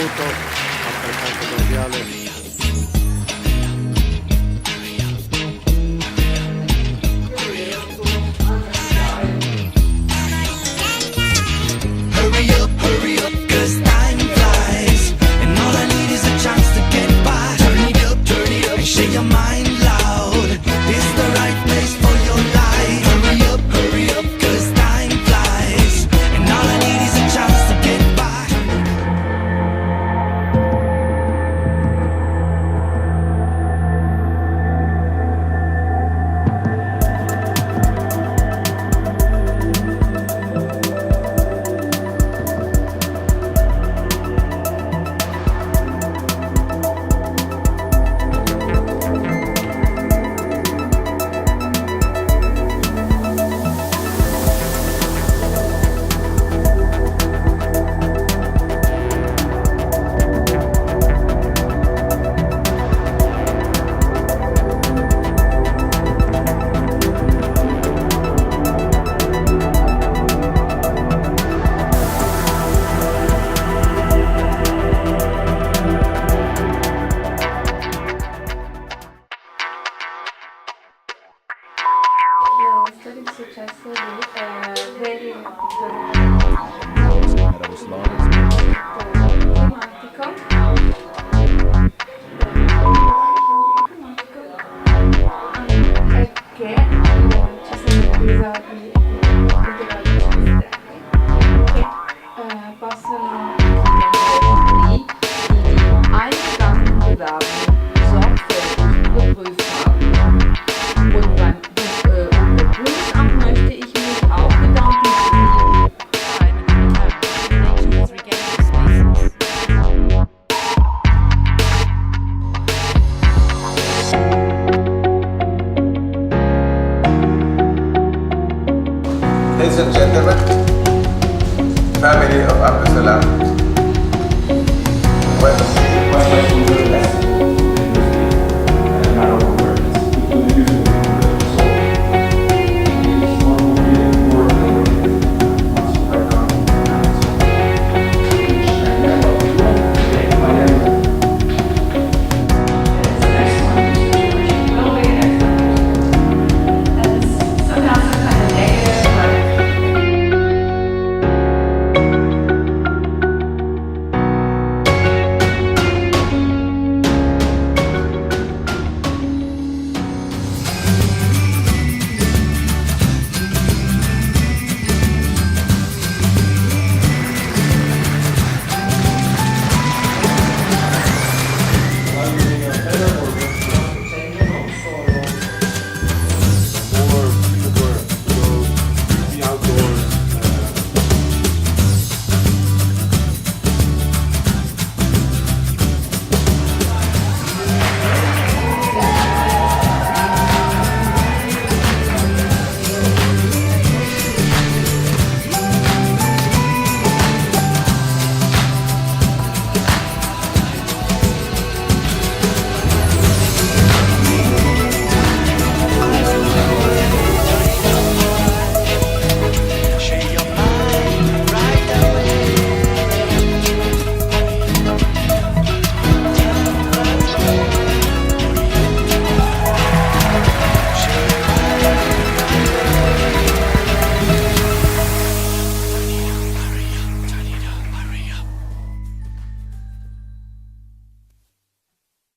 saluto altrettanto cordiale. Hurry up, 'cause time flies, and all I need is a chance to get by. Turn it up, and share your mind loud. This is the right place for your life. Hurry up, 'cause time flies, and all I need is a chance to get by. La storia di successo di Very è che ci sono un'impresa di esterni che possono Die Eingang bewerben, sorgt für die Überprüfung. Und beim Prüfamt möchte ich mich auch bedanken für Ladies and gentlemen, family of Abdus Salam, welcome.